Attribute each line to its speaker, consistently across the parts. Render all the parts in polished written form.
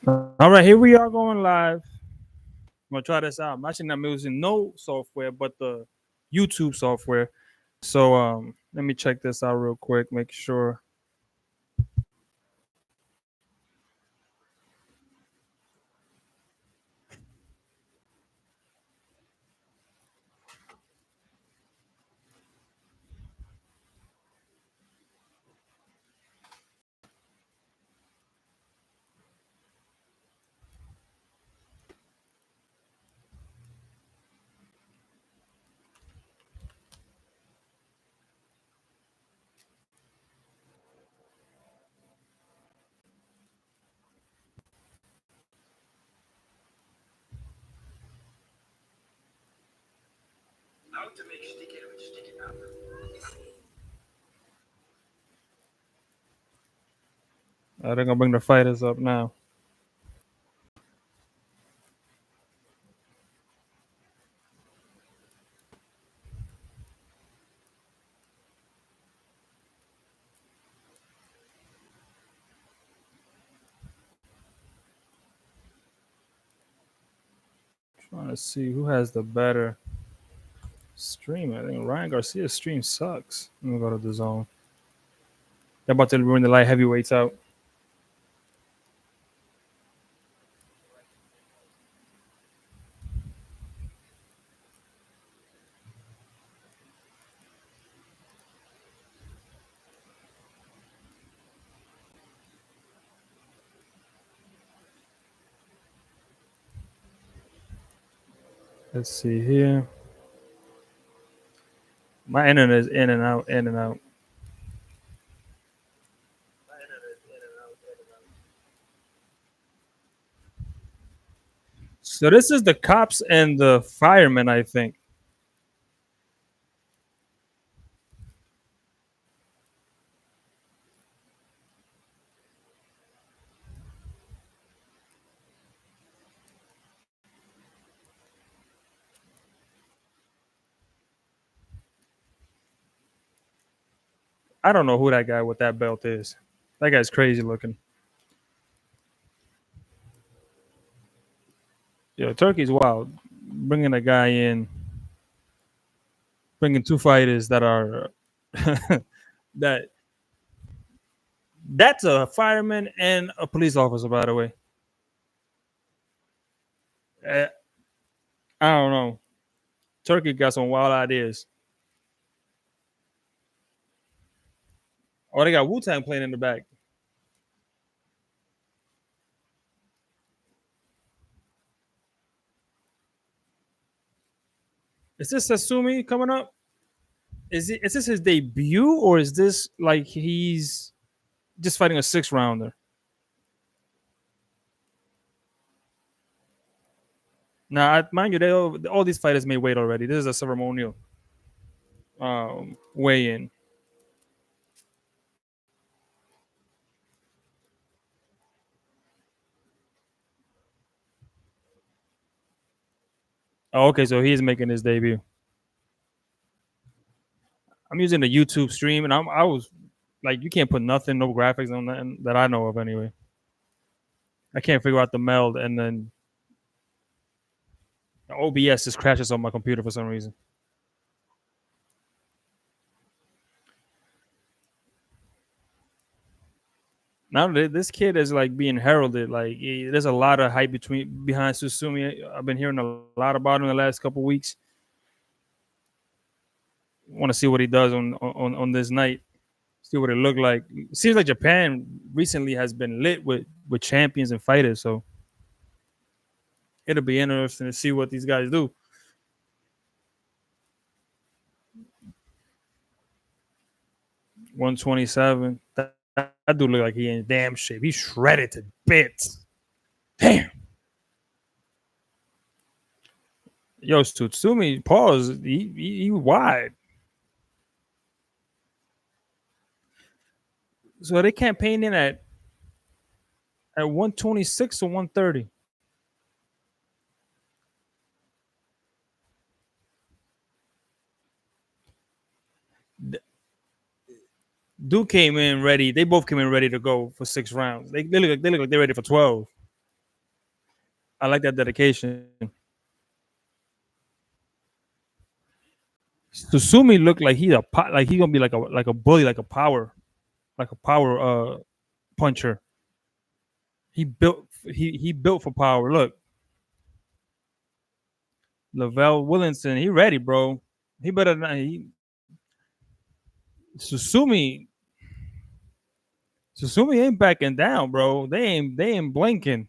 Speaker 1: All right, here we are going live. I'm gonna try this out. I'm actually not using no software, but the YouTube software. So let me check this out real quick. Make sure. They're gonna bring the fighters up now. Trying to see who has the better stream. I think Ryan Garcia's stream sucks. Let me go to the zone. They're about to bring the light heavyweights out. Let's see here. My internet is in and out, in and out. So this is the cops and the firemen, I think. I don't know who that guy with that belt is. That guy's crazy looking. Yo, Turkey's wild. Bringing a guy in, bringing two fighters that are that that's a fireman and a police officer, by the way. Uh, I don't know. Turkey got some wild ideas. Oh, they got Wu Tang playing in the back. Is this Sasumi coming up? Is this his debut or is this like he's just fighting a 6 rounder? Now, mind you, all these fighters made weight already. This is a ceremonial weigh-in. Oh, okay, so he's making his debut. I'm using the YouTube stream, and I was like, you can't put nothing, no graphics on that that I know of anyway. I can't figure out the meld, and then the OBS just crashes on my computer for some reason. Now this kid is like being heralded. Like there's a lot of hype behind Susumi. I've been hearing a lot about him in the last couple weeks. Want to see what he does on this night. See what it looked like. It seems like Japan recently has been lit with champions and fighters, so it'll be interesting to see what these guys do. 127. That dude look like he in damn shape. He's shredded to bits. Damn. Yo, Tsutsumi, pause. He wide. So they campaigning at 126 or 130. Duke came in ready. They both came in ready to go for 6 rounds. They look like they're ready for 12. I like that dedication. Susumi looked like like he gonna be like a bully, like a power puncher. He built for power. Look, Lavelle Willinson, he ready, bro. He better not. Susumi Susumi ain't backing down, bro. They ain't blinking.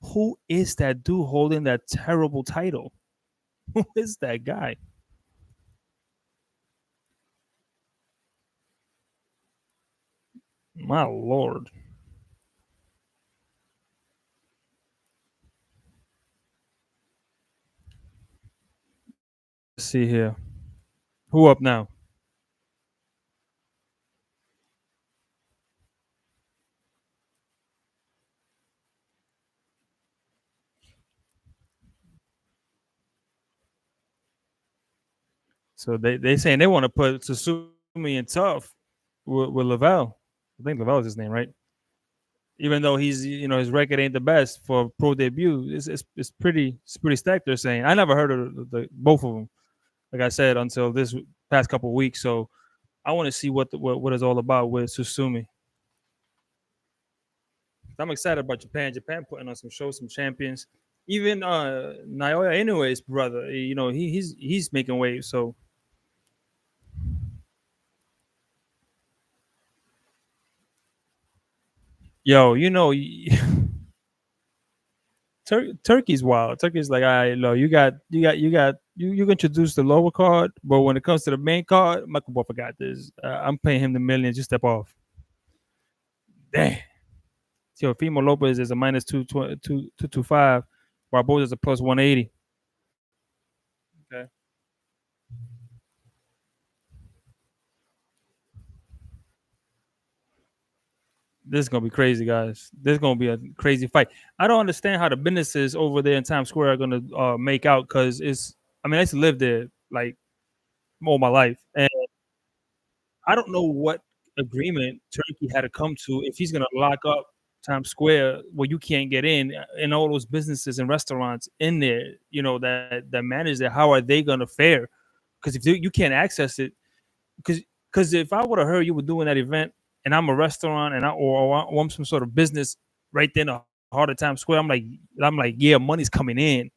Speaker 1: Who is that dude holding that terrible title? Who is that guy? My lord. Let's see here. Who up now? So they saying they want to put Susumi in tough with Lavelle. I think Lavelle is his name, right? Even though he's his record ain't the best for pro debut, it's pretty stacked. They're saying I never heard of the both of them. Like I said, until this past couple of weeks. So I want to see what it's all about with Susumi. I'm excited about Japan. Japan putting on some shows, some champions. Even Naoya Inoue's brother, he's making waves. So yo, Turkey's wild. Turkey's like, all right, low, you introduce the lower card, but when it comes to the main card, Michael Buffer got this. I'm paying him the millions. Just step off. Damn. So Fimo Lopez is a minus 225. Barboza is a plus 180. Okay. This is gonna be crazy, guys. This is gonna be a crazy fight. I don't understand how the businesses over there in Times Square are gonna make out because it's. I mean, I used to live there like all my life, and I don't know what agreement Turkey had to come to if he's gonna lock up Times Square where you can't get in, and all those businesses and restaurants in there, that manage that. How are they gonna fare? Because if you can't access it, because if I would have heard you were doing that event and I'm a restaurant and or I'm some sort of business right there in the heart of Times Square, I'm like, yeah, money's coming in,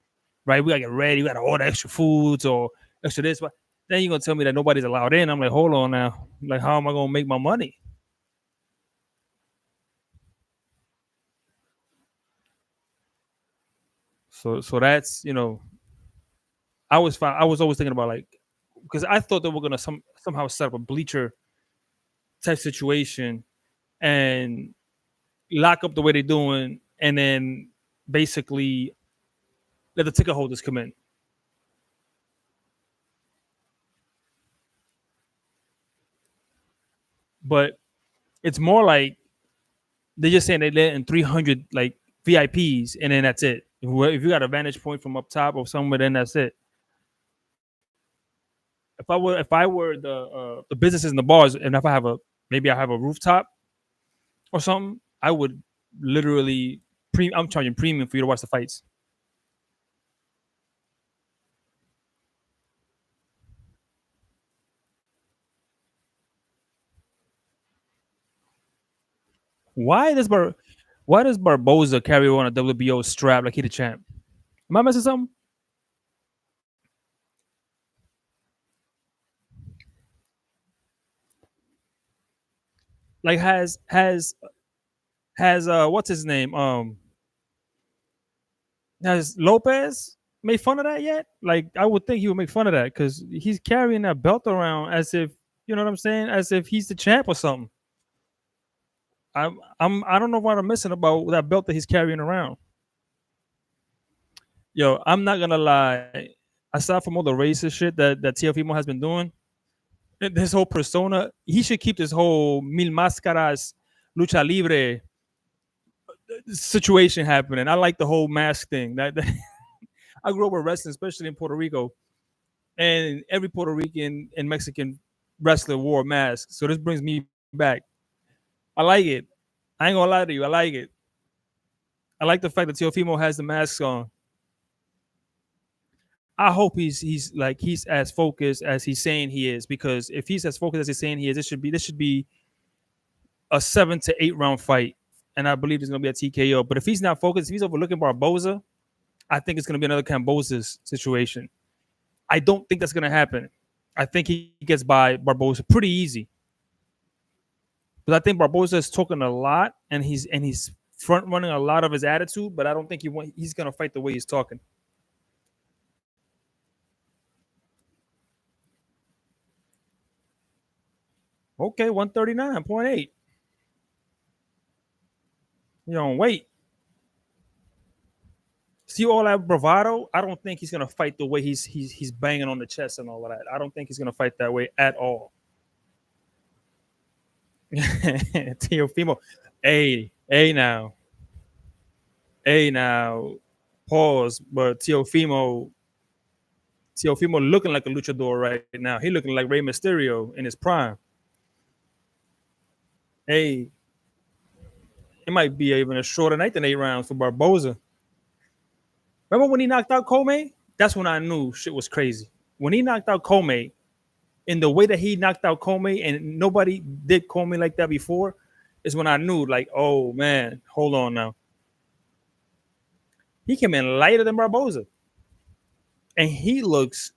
Speaker 1: right? We gotta get ready, we gotta order extra foods or extra this, but then you're gonna tell me that nobody's allowed in. I'm like, hold on now. Like, how am I gonna make my money? So that's I was always thinking about like because I thought they were gonna somehow set up a bleacher type situation and lock up the way they're doing, and then basically let the ticket holders come in. But it's more like they're just saying they let in 300 like VIPs, and then that's it. If you got a vantage point from up top or somewhere, then that's it. If I were the businesses and the bars, and if I have a maybe I have a rooftop or something, I would literally I'm charging premium for you to watch the fights. Why does Barboza carry on a WBO strap like he the champ? Am I missing something? Like has what's his name? Has Lopez made fun of that yet? Like I would think he would make fun of that because he's carrying that belt around as if you know what I'm saying, as if he's the champ or something. I don't know what I'm missing about that belt that he's carrying around. Yo, I'm not gonna lie. Aside from all the racist shit that Teofimo has been doing, this whole persona, he should keep this whole mil máscaras lucha libre situation happening. I like the whole mask thing. That I grew up with wrestling, especially in Puerto Rico, and every Puerto Rican and Mexican wrestler wore a mask. So this brings me back. I like it. I ain't gonna lie to you. I like it. I like the fact that Teofimo has the mask on. I hope he's as focused as he's saying he is, because if he's as focused as he's saying he is, this should be a 7 to 8 round fight, and I believe it's gonna be a TKO. But if he's not focused, if he's overlooking Barboza, I think it's gonna be another Camboza's situation. I don't think that's gonna happen. I think he gets by Barboza pretty easy. But I think Barboza is talking a lot, and he's front running a lot of his attitude. But I don't think he's gonna fight the way he's talking. Okay, 139.8. You don't wait. See all that bravado. I don't think he's gonna fight the way he's banging on the chest and all of that. I don't think he's gonna fight that way at all. Teofimo, hey now, hey now, pause. But Teofimo looking like a luchador right now. He looking like Rey Mysterio in his prime. Hey, it might be even a shorter night than 8 rounds for Barboza. Remember when he knocked out Comey? That's when I knew shit was crazy. When he knocked out Comey, in the way that he knocked out Comey, and nobody did Comey like that before, is when I knew, like, oh man, hold on now. He came in lighter than Barboza, and he looked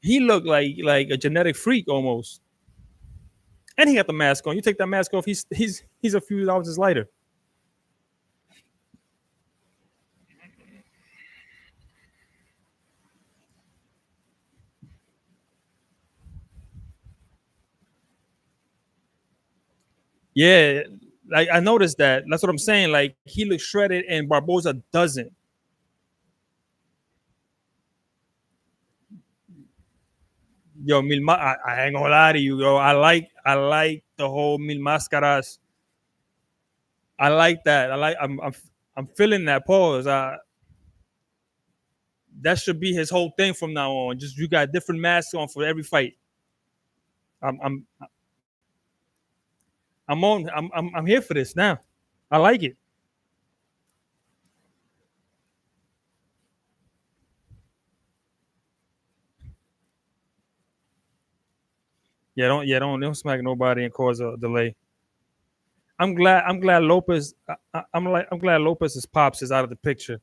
Speaker 1: like a genetic freak almost. And he got the mask on. You take that mask off, he's a few ounces lighter. Yeah, like I noticed that. That's what I'm saying. Like he looks shredded, and Barboza doesn't. Yo, I ain't gonna lie to you, yo. I like the whole mil máscaras. I like that. I'm feeling that pause. That should be his whole thing from now on. Just you got different masks on for every fight. I'm I'm I'm here for this now. I like it. Don't smack nobody and cause a delay. I'm glad Lopez. I'm glad Lopez's pops is out of the picture.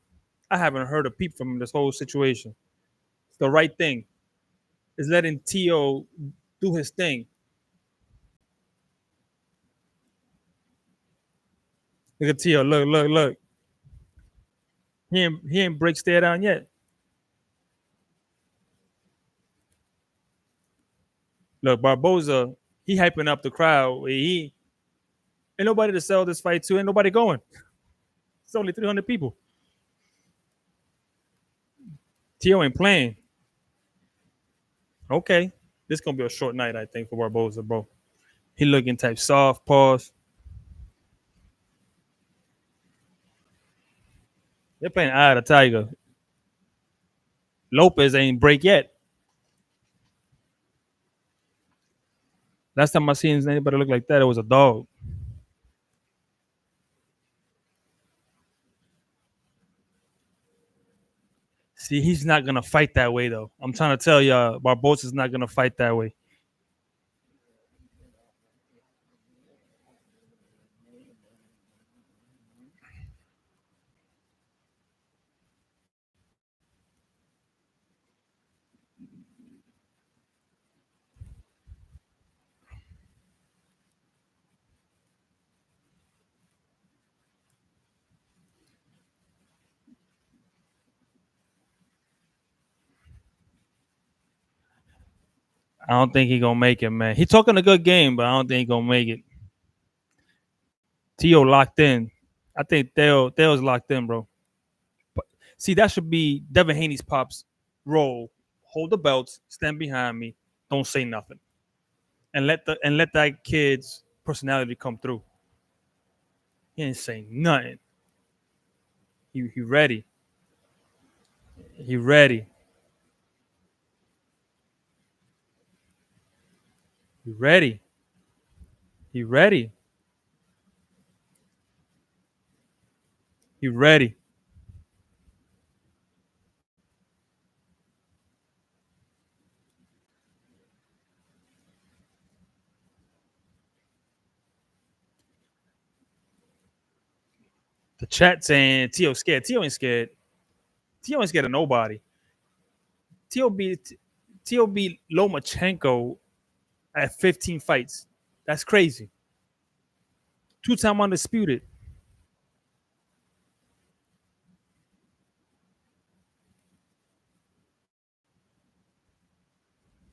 Speaker 1: I haven't heard a peep from him this whole situation. It's the right thing. Is letting Tio do his thing. Look at Tio. Look. He ain't break stare down yet. Look, Barboza, he hyping up the crowd. He ain't nobody to sell this fight to. Ain't nobody going. It's only 300 people. Tio ain't playing. Okay. This gonna be a short night, I think, for Barboza, bro. He looking type soft, pause. They're playing Eye of the Tiger. Lopez ain't break yet. Last time I seen anybody look like that, it was a dog. See, he's not gonna fight that way though. I'm trying to tell y'all, Barbosa's not gonna fight that way. I don't think he gonna make it, man. He talking a good game, but I don't think he gonna make it. Tio locked in. I think Theo's locked in, bro. But see, that should be Devin Haney's pops role. Hold the belts, stand behind me, don't say nothing, and let that kid's personality come through. He ain't saying nothing. He ready. He ready. He ready. He ready. He ready. The chat saying Tio scared. Tio ain't scared. Tio ain't scared of nobody. Tio beat Tio beat Lomachenko at 15 fights. That's crazy. Two-time undisputed.